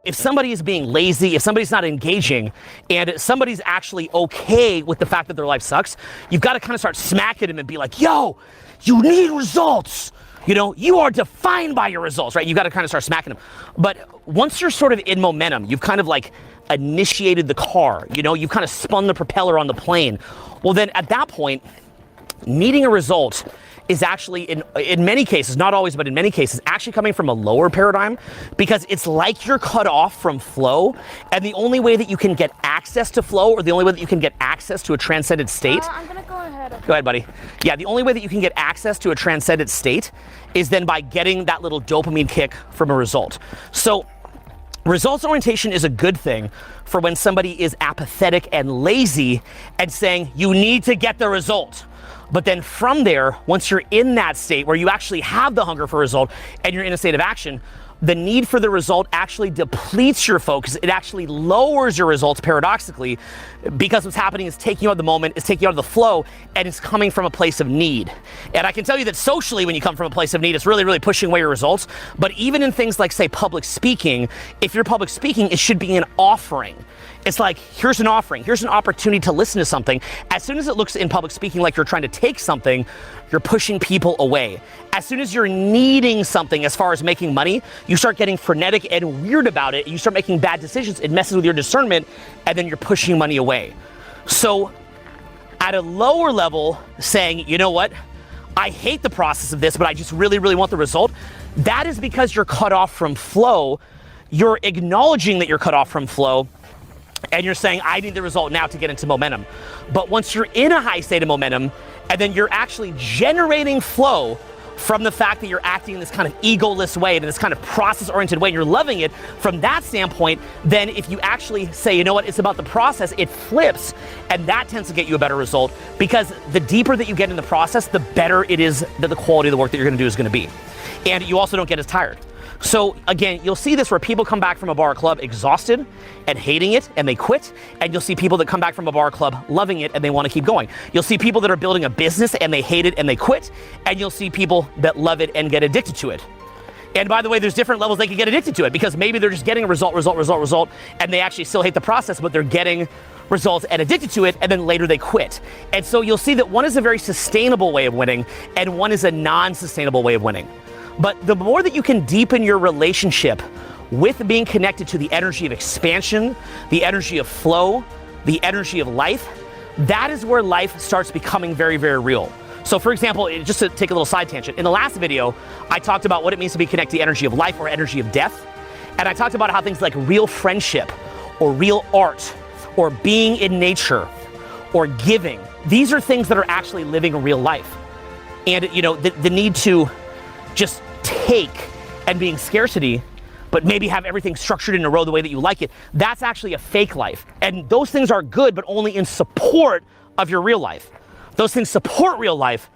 If somebody is being lazy, if somebody's not engaging, and somebody's actually okay with the fact that their life sucks, you've got to kind of start smacking them and be like, yo, you need results. You know, you are defined by your results, right? You got to kind of start smacking them. But once you're sort of in momentum, you've kind of like initiated the car, you know, you've kind of spun the propeller on the plane. Well, then at that point, needing a result is actually, in many cases, not always, but in many cases, actually coming from a lower paradigm, because it's like you're cut off from flow, and the only way that you can get access to flow, or the only way that you can get access to a transcendent state. I'm gonna go ahead. Go ahead, buddy. Yeah, the only way that you can get access to a transcendent state is then by getting that little dopamine kick from a result. So results orientation is a good thing for when somebody is apathetic and lazy and saying, you need to get the result. But then from there, once you're in that state where you actually have the hunger for a result and you're in a state of action, the need for the result actually depletes your focus. It actually lowers your results paradoxically, because what's happening is taking you out of the moment, it's taking you out of the flow, and it's coming from a place of need. And I can tell you that socially, when you come from a place of need, it's really, really pushing away your results. But even in things like, say, public speaking, if you're public speaking, it should be an offering. It's like, here's an offering, here's an opportunity to listen to something. As soon as it looks in public speaking like you're trying to take something, you're pushing people away. As soon as you're needing something as far as making money, you start getting frenetic and weird about it, and you start making bad decisions. It messes with your discernment, and then you're pushing money away. So at a lower level, saying, you know what, I hate the process of this, but I just really, really want the result, that is because you're cut off from flow. You're acknowledging that you're cut off from flow, and you're saying, I need the result now to get into momentum. But once you're in a high state of momentum, and then you're actually generating flow from the fact that you're acting in this kind of egoless way, in this kind of process-oriented way, and you're loving it, from that standpoint, then if you actually say, you know what, it's about the process, it flips, and that tends to get you a better result, because the deeper that you get in the process, the better it is that the quality of the work that you're gonna do is gonna be. And you also don't get as tired. So again, you'll see this where people come back from a bar or club exhausted and hating it, and they quit. And you'll see people that come back from a bar or club loving it, and they want to keep going. You'll see people that are building a business and they hate it and they quit. And you'll see people that love it and get addicted to it. And by the way, there's different levels they can get addicted to it, because maybe they're just getting a result, and they actually still hate the process, but they're getting results and addicted to it, and then later they quit. And so you'll see that one is a very sustainable way of winning, and one is a non-sustainable way of winning. But the more that you can deepen your relationship with being connected to the energy of expansion, the energy of flow, the energy of life, that is where life starts becoming very, very real. So for example, just to take a little side tangent, in the last video, I talked about what it means to be connected to the energy of life or energy of death. And I talked about how things like real friendship or real art or being in nature or giving, these are things that are actually living a real life. And you know, the need to just take and being scarcity, but maybe have everything structured in a row the way that you like it, that's actually a fake life. And those things are good, but only in support of your real life. Those things support real life,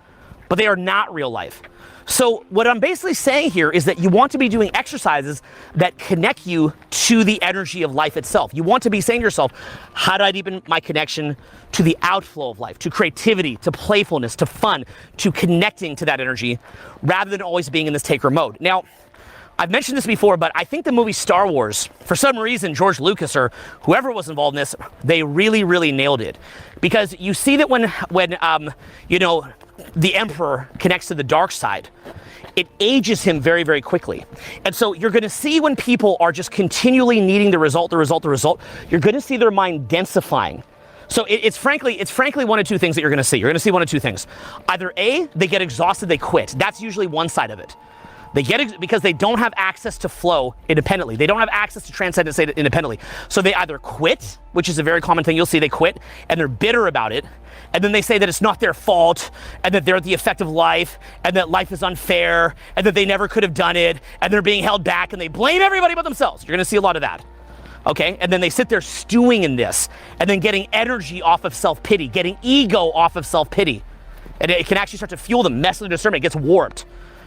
but they are not real life. So what I'm basically saying here is that you want to be doing exercises that connect you to the energy of life itself. You want to be saying to yourself, how do I deepen my connection to the outflow of life, to creativity, to playfulness, to fun, to connecting to that energy, rather than always being in this taker mode. Now, I've mentioned this before, but I think the movie Star Wars, for some reason, George Lucas or whoever was involved in this, they really, really nailed it. Because you see that when you know, the Emperor connects to the dark side, it ages him very, very quickly. And so you're gonna see when people are just continually needing the result, you're gonna see their mind densifying. So it's frankly one of two things that you're gonna see. You're gonna see one of two things. Either A, they get exhausted, they quit. That's usually one side of it. They get because they don't have access to flow independently. They don't have access to transcendent state independently. So they either quit, which is a very common thing. You'll see they quit and they're bitter about it. And then they say that it's not their fault, and that they're the effect of life, and that life is unfair, and that they never could have done it, and they're being held back, and they blame everybody but themselves. You're gonna see a lot of that. Okay, and then they sit there stewing in this, and then getting energy off of self-pity, getting ego off of self-pity. And it can actually start to fuel them, mess with the discernment, it gets warped.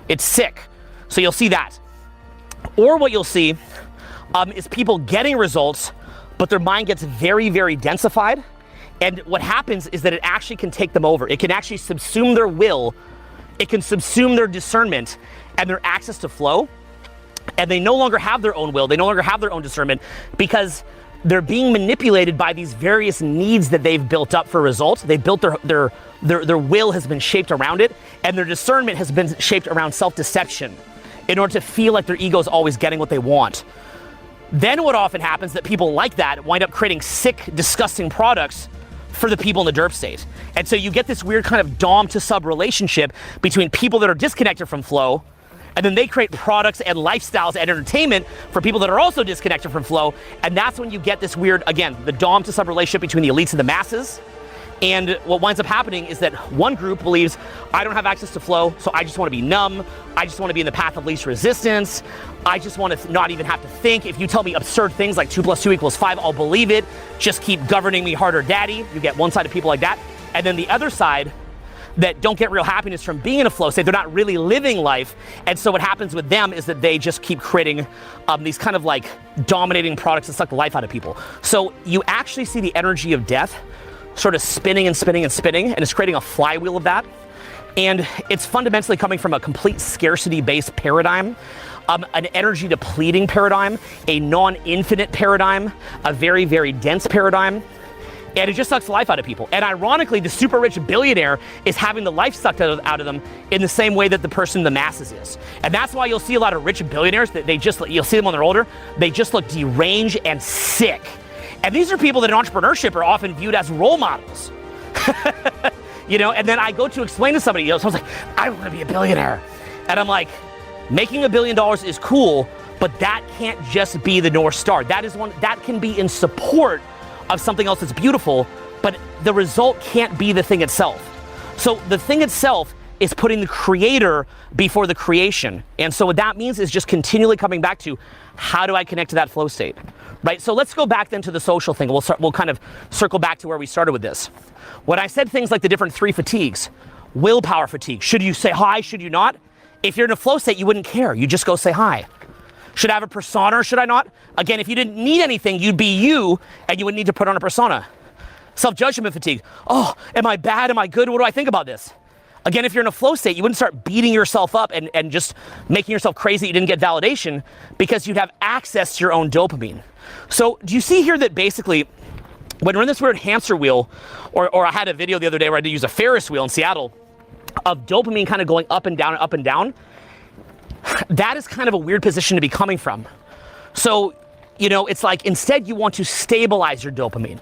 It's sick. So you'll see that. Or what you'll see is people getting results, but their mind gets very, very densified. And what happens is that it actually can take them over. It can actually subsume their will. It can subsume their discernment and their access to flow. And they no longer have their own will. They no longer have their own discernment because they're being manipulated by these various needs that they've built up for results. They've built their will has been shaped around it, and their discernment has been shaped around self-deception in order to feel like their ego is always getting what they want. Then what often happens that people like that wind up creating sick, disgusting products for the people in the derp state. And so you get this weird kind of dom to sub relationship between people that are disconnected from flow, and then they create products and lifestyles and entertainment for people that are also disconnected from flow. And that's when you get this weird, again, the dom to sub relationship between the elites and the masses. And what winds up happening is that one group believes, I don't have access to flow, so I just want to be numb. I just want to be in the path of least resistance. I just want to not even have to think. If you tell me absurd things like 2 + 2 = 5, I'll believe it. Just keep governing me harder, daddy. You get one side of people like that. And then the other side that don't get real happiness from being in a flow state. They're not really living life. And so what happens with them is that they just keep creating these kind of like dominating products that suck the life out of people. So you actually see the energy of death sort of spinning and spinning and spinning, and it's creating a flywheel of that. And it's fundamentally coming from a complete scarcity-based paradigm, an energy depleting paradigm, a non-infinite paradigm, a very, very dense paradigm. And it just sucks the life out of people. And ironically, the super rich billionaire is having the life sucked out of them in the same way that the person in the masses is. And that's why you'll see a lot of rich billionaires that you'll see them when they're older, they just look deranged and sick. And these are people that in entrepreneurship are often viewed as role models. And then I go to explain to somebody, someone's like, I want to be a billionaire. And I'm like, making $1 billion is cool, but that can't just be the North Star. That can be in support of something else that's beautiful, but the result can't be the thing itself. So the thing itself is putting the creator before the creation. And so what that means is just continually coming back to, how do I connect to that flow state, right? So let's go back then to the social thing. We'll kind of circle back to where we started with this. When I said things like the different 3 fatigues, willpower fatigue, should you say hi, should you not? If you're in a flow state, you wouldn't care. You just go say hi. Should I have a persona or should I not? Again, if you didn't need anything, you'd be you, and you wouldn't need to put on a persona. Self-judgment fatigue. Oh, am I bad? Am I good? What do I think about this? Again, if you're in a flow state, you wouldn't start beating yourself up and just making yourself crazy you didn't get validation, because you'd have access to your own dopamine. So do you see here that basically when we're in this weird hamster wheel, or I had a video the other day where I had to use a Ferris wheel in Seattle of dopamine kind of going up and down and up and down, that is kind of a weird position to be coming from. So, it's like instead you want to stabilize your dopamine.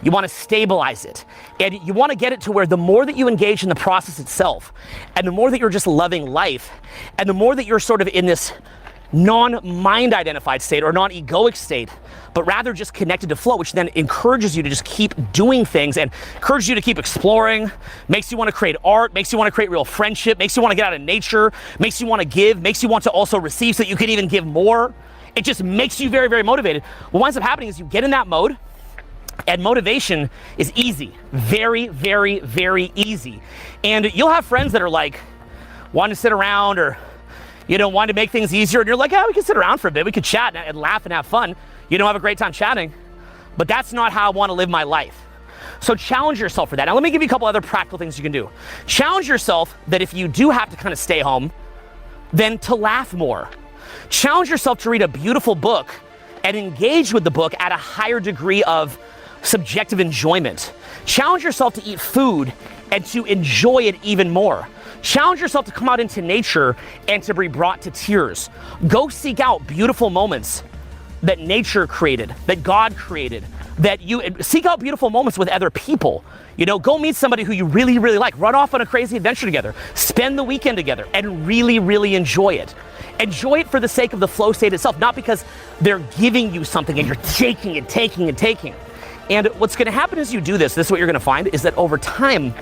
You want to stabilize it. And you want to get it to where the more that you engage in the process itself, and the more that you're just loving life, and the more that you're sort of in this non-mind identified state or non-egoic state, but rather just connected to flow, which then encourages you to just keep doing things and encourages you to keep exploring, makes you want to create art, makes you want to create real friendship, makes you want to get out of nature, makes you want to give, makes you want to also receive so that you can even give more. It just makes you very, very motivated. What winds up happening is you get in that mode, and motivation is easy. Very, very, very easy. And you'll have friends that are like, wanting to sit around or, wanting to make things easier. And you're like, we can sit around for a bit. We could chat and laugh and have fun. Have a great time chatting. But that's not how I want to live my life. So challenge yourself for that. Now let me give you a couple other practical things you can do. Challenge yourself that if you do have to kind of stay home, then to laugh more. Challenge yourself to read a beautiful book and engage with the book at a higher degree of subjective enjoyment. Challenge yourself to eat food and to enjoy it even more. Challenge yourself to come out into nature and to be brought to tears. Go seek out beautiful moments that nature created, that God created, that you seek out beautiful moments with other people. Go meet somebody who you really, really like. Run off on a crazy adventure together. Spend the weekend together and really, really enjoy it. Enjoy it for the sake of the flow state itself, not because they're giving you something and you're taking and taking and taking. And what's going to happen as you do this, is what you're going to find, is that over time,